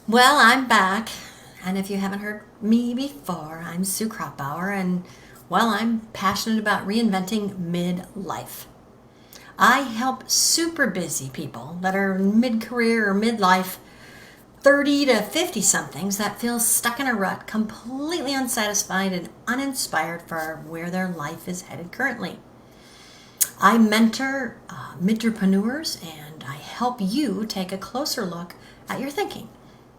Well, I'm back, and if you haven't heard me before, I'm Sue Kropbauer, and well, I'm passionate about reinventing midlife. I help super busy people that are mid-career or midlife, 30 to 50 somethings that feel stuck in a rut, completely unsatisfied and uninspired for where their life is headed currently. I mentor midrepreneurs, and I help you take a closer look at your thinking,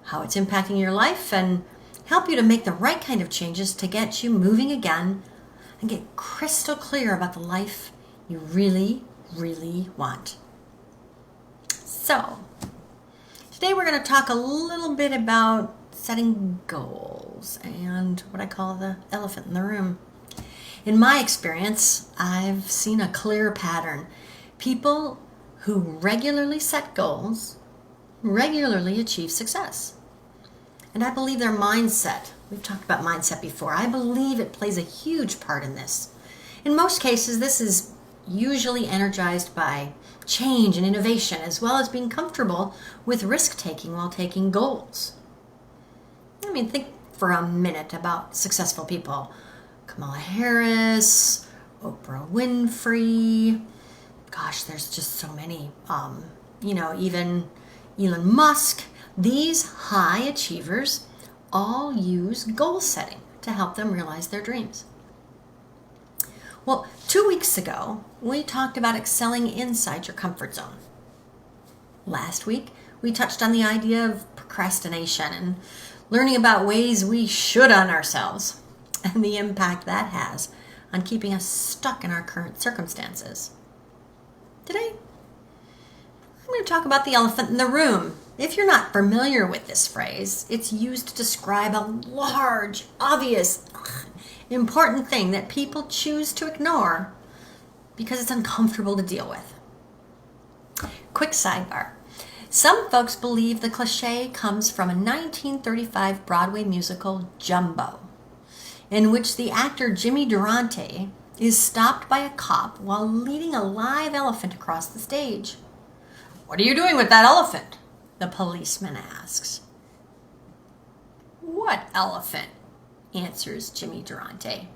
how it's impacting your life, and help you to make the right kind of changes to get you moving again and get crystal clear about the life you really, really want. So, today we're going to talk a little bit about setting goals and what I call the elephant in the room. In my experience, I've seen a clear pattern. People who regularly set goals regularly achieve success. And I believe their mindset, we've talked about mindset before, I believe it plays a huge part in this. In most cases, this is usually energized by change and innovation, as well as being comfortable with risk-taking while taking goals. I mean, think for a minute about successful people. Kamala Harris, Oprah Winfrey, gosh, there's just so many. Even Elon Musk. These high achievers all use goal setting to help them realize their dreams. Well, 2 weeks ago, we talked about excelling inside your comfort zone. Last week, we touched on the idea of procrastination and learning about ways we should on ourselves and the impact that has on keeping us stuck in our current circumstances. Today, I'm going to talk about the elephant in the room. If you're not familiar with this phrase, it's used to describe a large, obvious, important thing that people choose to ignore because it's uncomfortable to deal with. Quick sidebar. Some folks believe the cliche comes from a 1935 Broadway musical, Jumbo, in which the actor Jimmy Durante is stopped by a cop while leading a live elephant across the stage. "What are you doing with that elephant?" the policeman asks. "What elephant?" answers Jimmy Durante.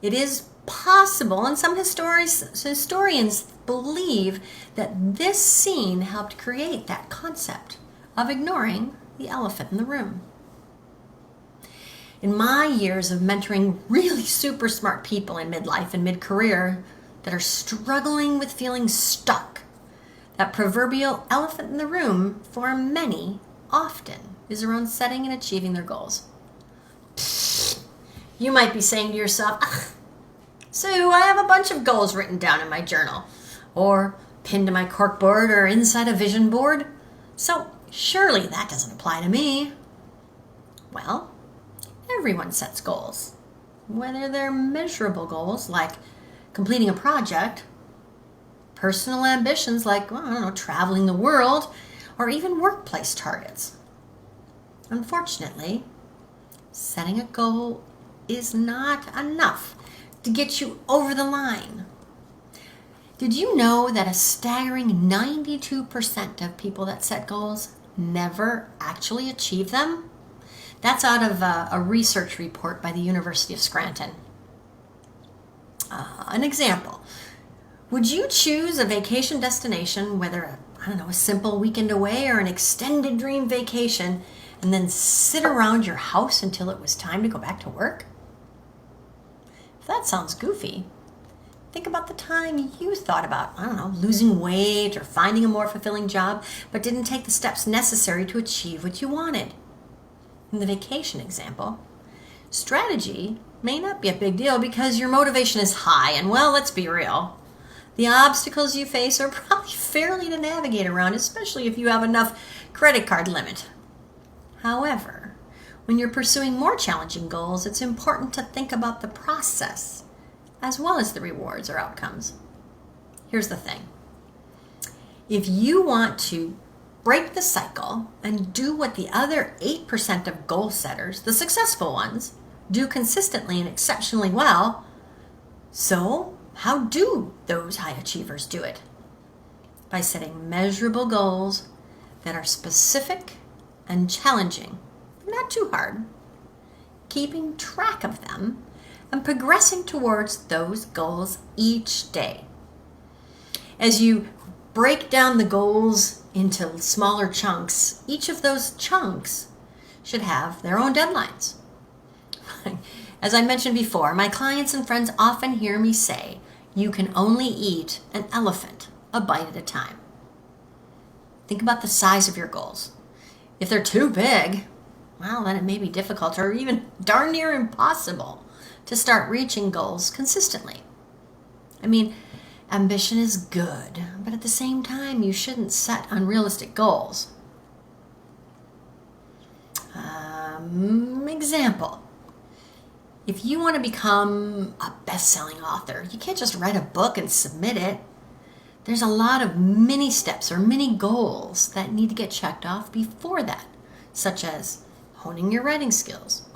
It is possible, and some historians believe that this scene helped create that concept of ignoring the elephant in the room. In my years of mentoring really super smart people in midlife and mid-career that are struggling with feeling stuck, that proverbial elephant in the room for many often is around setting and achieving their goals. You might be saying to yourself, "Sue, I have a bunch of goals written down in my journal, or pinned to my corkboard or inside a vision board, so surely that doesn't apply to me." Well, everyone sets goals, whether they're measurable goals like completing a project, personal ambitions like, traveling the world, or even workplace targets. Unfortunately, setting a goal is not enough to get you over the line. Did you know that a staggering 92% of people that set goals never actually achieve them? That's out of a research report by the University of Scranton. An example. Would you choose a vacation destination, whether a simple weekend away or an extended dream vacation, and then sit around your house until it was time to go back to work? If that sounds goofy, think about the time you thought about, losing weight or finding a more fulfilling job, but didn't take the steps necessary to achieve what you wanted. In the vacation example, strategy may not be a big deal because your motivation is high, and let's be real. The obstacles you face are probably fairly to navigate around, especially if you have enough credit card limit. However, when you're pursuing more challenging goals, it's important to think about the process as well as the rewards or outcomes. Here's the thing. If you want to break the cycle and do what the other 8% of goal setters, the successful ones, do consistently and exceptionally well, so how do those high achievers do it? By setting measurable goals that are specific and challenging, not too hard, keeping track of them, and progressing towards those goals each day. As you break down the goals into smaller chunks, each of those chunks should have their own deadlines. As I mentioned before, my clients and friends often hear me say, you can only eat an elephant a bite at a time. Think about the size of your goals. If they're too big, well, then it may be difficult or even darn near impossible to start reaching goals consistently. I mean, ambition is good, but at the same time, you shouldn't set unrealistic goals. Example. If you want to become a best-selling author, you can't just write a book and submit it. There's a lot of mini steps or mini goals that need to get checked off before that, such as honing your writing skills,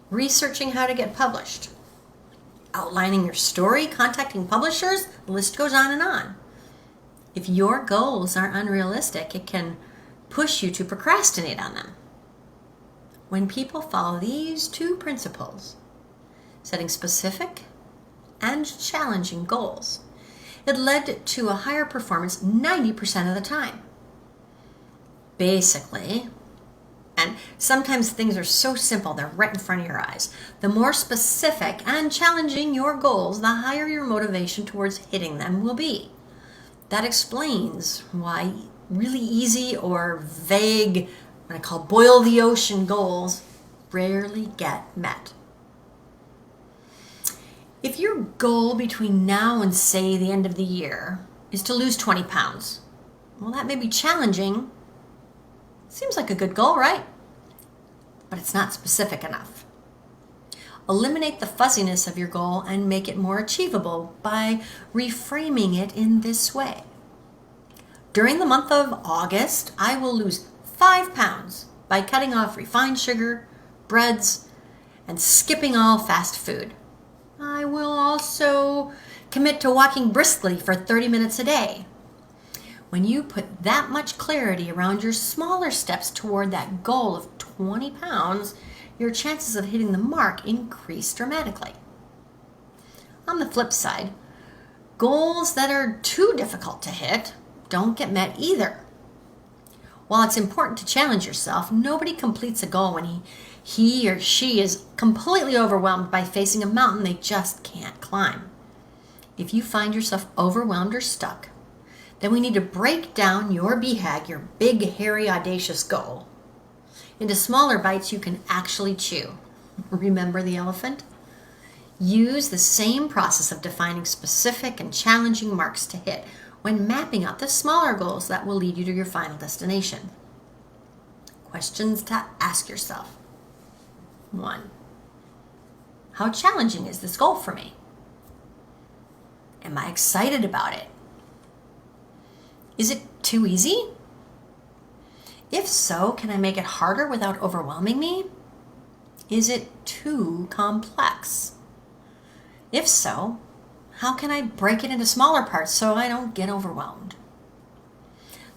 researching how to get published, outlining your story, contacting publishers, the list goes on and on. If your goals are unrealistic, it can push you to procrastinate on them. When people follow these two principles, setting specific and challenging goals, it led to a higher performance 90% of the time. Basically, and sometimes things are so simple, they're right in front of your eyes. The more specific and challenging your goals, the higher your motivation towards hitting them will be. That explains why really easy or vague, what I call boil the ocean goals, rarely get met. If your goal between now and, say, the end of the year is to lose 20 pounds, well, that may be challenging. Seems like a good goal, right? But it's not specific enough. Eliminate the fuzziness of your goal and make it more achievable by reframing it in this way. During the month of August, I will lose 5 pounds by cutting off refined sugar, breads, and skipping all fast food. I will also commit to walking briskly for 30 minutes a day. When you put that much clarity around your smaller steps toward that goal of 20 pounds, your chances of hitting the mark increase dramatically. On the flip side, goals that are too difficult to hit don't get met either. While it's important to challenge yourself, nobody completes a goal when he or she is completely overwhelmed by facing a mountain they just can't climb. If you find yourself overwhelmed or stuck, then we need to break down your BHAG, your big, hairy, audacious goal, into smaller bites you can actually chew. Remember the elephant? Use the same process of defining specific and challenging marks to hit when mapping out the smaller goals that will lead you to your final destination. Questions to ask yourself. 1. How challenging is this goal for me? Am I excited about it? Is it too easy? If so, can I make it harder without overwhelming me? Is it too complex? If so, how can I break it into smaller parts so I don't get overwhelmed?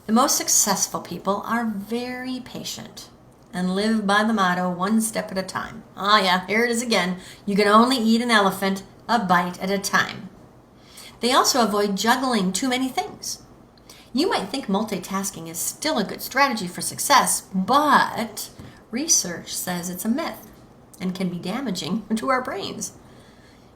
The most successful people are very patient and live by the motto, one step at a time. Ah, yeah, here it is again. You can only eat an elephant a bite at a time. They also avoid juggling too many things. You might think multitasking is still a good strategy for success, but research says it's a myth and can be damaging to our brains.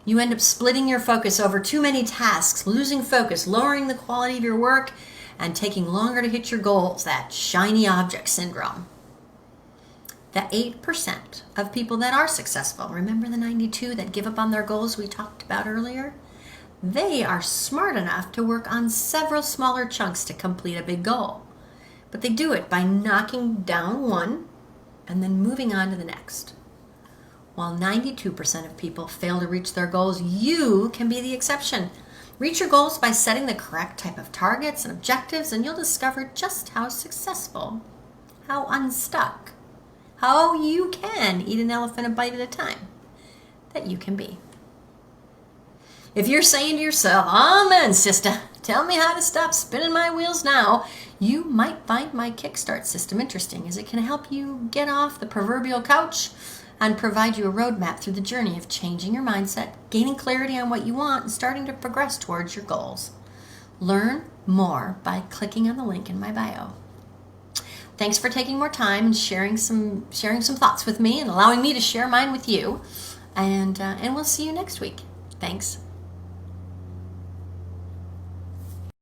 You end up splitting your focus over too many tasks, losing focus, lowering the quality of your work, and taking longer to hit your goals, that shiny object syndrome. The 8% of people that are successful, remember the 92 that give up on their goals we talked about earlier? They are smart enough to work on several smaller chunks to complete a big goal. But they do it by knocking down one and then moving on to the next. While 92% of people fail to reach their goals, you can be the exception. Reach your goals by setting the correct type of targets and objectives, and you'll discover just how successful, how unstuck, how you can eat an elephant a bite at a time that you can be. If you're saying to yourself, "Amen, sister, tell me how to stop spinning my wheels now," you might find my Kickstart system interesting, as it can help you get off the proverbial couch and provide you a roadmap through the journey of changing your mindset, gaining clarity on what you want, and starting to progress towards your goals. Learn more by clicking on the link in my bio. Thanks for taking more time and sharing some thoughts with me and allowing me to share mine with you. And we'll see you next week. Thanks.